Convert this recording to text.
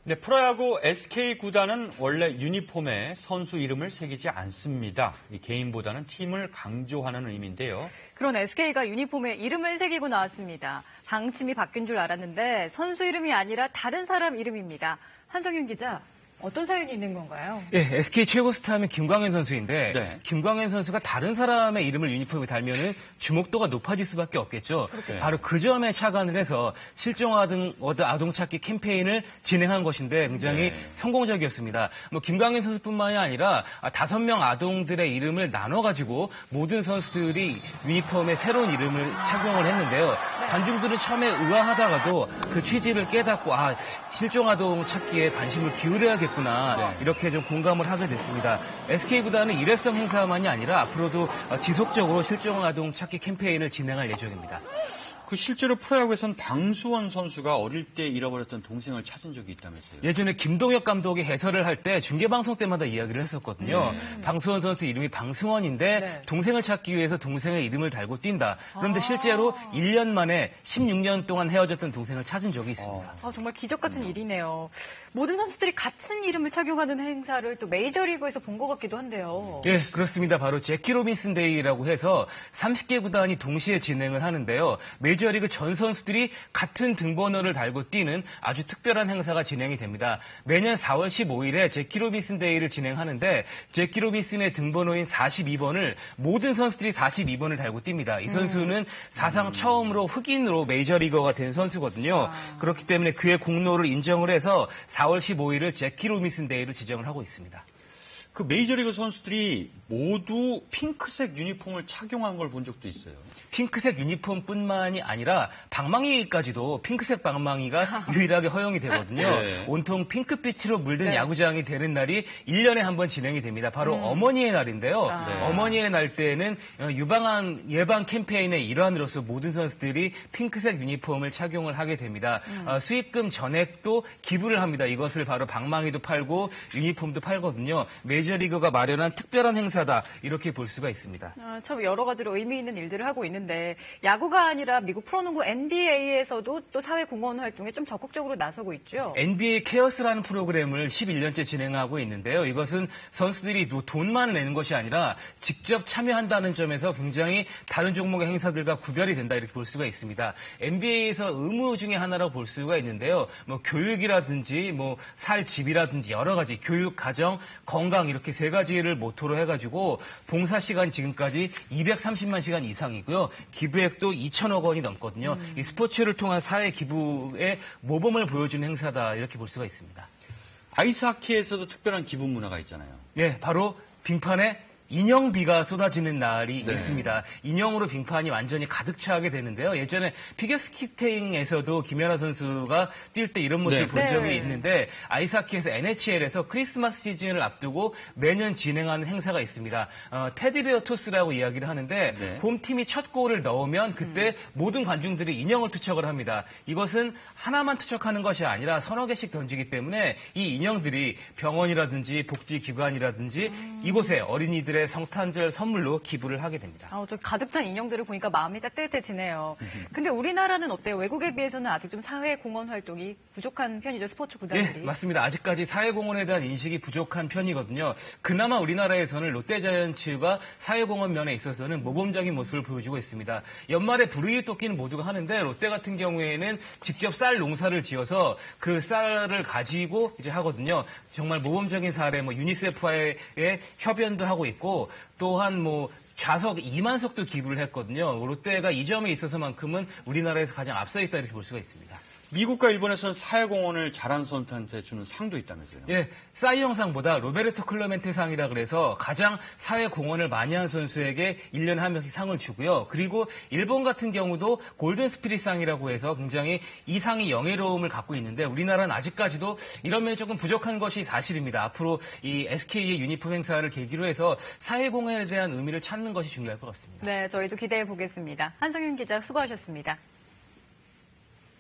네, 프로야구 SK 구단은 원래 유니폼에 선수 이름을 새기지 않습니다. 개인보다는 팀을 강조하는 의미인데요. 그런 SK가 유니폼에 이름을 새기고 나왔습니다. 방침이 바뀐 줄 알았는데 선수 이름이 아니라 다른 사람 이름입니다. 한성윤 기자, 어떤 사연이 있는 건가요? 예, SK 최고 스타는 김광현 선수인데 네. 김광현 선수가 다른 사람의 이름을 유니폼에 달면은 주목도가 높아질 수밖에 없겠죠. 그렇군요. 바로 그 점에 착안을 해서 실종 아동 찾기 캠페인을 진행한 것인데 굉장히 성공적이었습니다. 김광현 선수뿐만이 아니라 5명 아동들의 이름을 나눠가지고 모든 선수들이 유니폼에 새로운 이름을 착용을 했는데요. 관중들은 처음에 의아하다가도 그 취지를 깨닫고 실종 아동 찾기에 관심을 기울여야겠구나. 이렇게 좀 공감을 하게 됐습니다. SK 구단은 일회성 행사만이 아니라 앞으로도 지속적으로 실종 아동 찾기 캠페인을 진행할 예정입니다. 실제로 프로야구에서는 방수원 선수가 어릴 때 잃어버렸던 동생을 찾은 적이 있다면서요? 예전에 김동혁 감독이 해설을 할 때 중계방송 때마다 이야기를 했었거든요. 방수원 선수 이름이 방승원인데 동생을 찾기 위해서 동생의 이름을 달고 뛴다. 그런데 실제로 1년 만에 16년 동안 헤어졌던 동생을 찾은 적이 있습니다. 정말 기적 같은 일이네요. 모든 선수들이 같은 이름을 착용하는 행사를 또 메이저리그에서 본 것 같기도 한데요. 예, 그렇습니다. 바로 제키 로빈슨 데이라고 해서 30개 구단이 동시에 진행을 하는데요. 메이저리그 전 선수들이 같은 등번호를 달고 뛰는 아주 특별한 행사가 진행이 됩니다. 매년 4월 15일에 제키 로빈슨 데이를 진행하는데 제키 로빈슨의 등번호인 42번을 모든 선수들이 42번을 달고 뜁니다. 이 선수는 사상 처음으로 흑인으로 메이저리거가 된 선수거든요. 그렇기 때문에 그의 공로를 인정을 해서 4월 15일을 제키 로빈슨 데이로 지정을 하고 있습니다. 그 메이저리그 선수들이 모두 핑크색 유니폼을 착용한 걸 본 적도 있어요. 핑크색 유니폼뿐만이 아니라 방망이까지도 핑크색 방망이가 유일하게 허용이 되거든요. 온통 핑크빛으로 물든 야구장이 되는 날이 1년에 한 번 진행이 됩니다. 바로 어머니의 날인데요. 어머니의 날 때는 예방 캠페인의 일환으로서 모든 선수들이 핑크색 유니폼을 착용을 하게 됩니다. 수입금 전액도 기부를 합니다. 이것을 바로 방망이도 팔고 유니폼도 팔거든요. 메이저리그가 마련한 특별한 행사다 이렇게 볼 수가 있습니다. 참 여러 가지로 의미 있는 일들을 하고 있는데 야구가 아니라 미국 프로농구 NBA에서도 또 사회공헌 활동에 좀 적극적으로 나서고 있죠. NBA 케어스라는 프로그램을 11년째 진행하고 있는데요. 이것은 선수들이 돈만 내는 것이 아니라 직접 참여한다는 점에서 굉장히 다른 종목의 행사들과 구별이 된다 이렇게 볼 수가 있습니다. NBA에서 의무 중에 하나라고 볼 수가 있는데요. 교육이라든지 살 집이라든지 여러 가지 교육, 가정, 건강 이렇게 세 가지를 모토로 해가지고 봉사 시간이 지금까지 230만 시간 이상이고요. 기부액도 2천억 원이 넘거든요. 이 스포츠를 통한 사회 기부의 모범을 보여주는 행사다 이렇게 볼 수가 있습니다. 아이스하키에서도 특별한 기부 문화가 있잖아요. 예, 바로 빙판에 인형비가 쏟아지는 날이 있습니다. 인형으로 빙판이 완전히 가득 차게 되는데요. 예전에 피겨스케이팅에서도 김연아 선수가 뛸 때 이런 모습을 본 적이 있는데 아이스하키에서 NHL에서 크리스마스 시즌을 앞두고 매년 진행하는 행사가 있습니다. 테디베어 토스라고 이야기를 하는데 홈팀이 첫 골을 넣으면 그때 모든 관중들이 인형을 투척을 합니다. 이것은 하나만 투척하는 것이 아니라 서너 개씩 던지기 때문에 이 인형들이 병원이라든지 복지기관이라든지 이곳에 어린이들의 성탄절 선물로 기부를 하게 됩니다. 좀 가득 찬 인형들을 보니까 마음이 따뜻해지네요. 근데 우리나라는 어때요? 외국에 비해서는 아직 좀 사회공헌 활동이 부족한 편이죠, 스포츠 구단들이. 예, 맞습니다. 아직까지 사회공헌에 대한 인식이 부족한 편이거든요. 그나마 우리나라에서는 롯데자이언츠가 사회공헌 면에 있어서는 모범적인 모습을 보여주고 있습니다. 연말에 불우이 토끼는 모두가 하는데 롯데 같은 경우에는 직접 쌀 농사를 지어서 그 쌀을 가지고 이제 하거든요. 정말 모범적인 사례, 유니세프와의 협연도 하고 있고 또한 좌석 2만 석도 기부를 했거든요. 롯데가 이 점에 있어서만큼은 우리나라에서 가장 앞서 있다 이렇게 볼 수가 있습니다. 미국과 일본에서는 사회공헌을 잘한 선수한테 주는 상도 있다면서요? 예, 싸이 영상보다 로베르토 클레멘테 상이라 그래서 가장 사회공헌을 많이 한 선수에게 1년에 한 명씩 상을 주고요. 그리고 일본 같은 경우도 골든 스피릿 상이라고 해서 굉장히 이 상이 영예로움을 갖고 있는데 우리나라는 아직까지도 이런 면이 조금 부족한 것이 사실입니다. 앞으로 이 SK의 유니폼 행사를 계기로 해서 사회공헌에 대한 의미를 찾는 것이 중요할 것 같습니다. 네, 저희도 기대해 보겠습니다. 한성윤 기자 수고하셨습니다.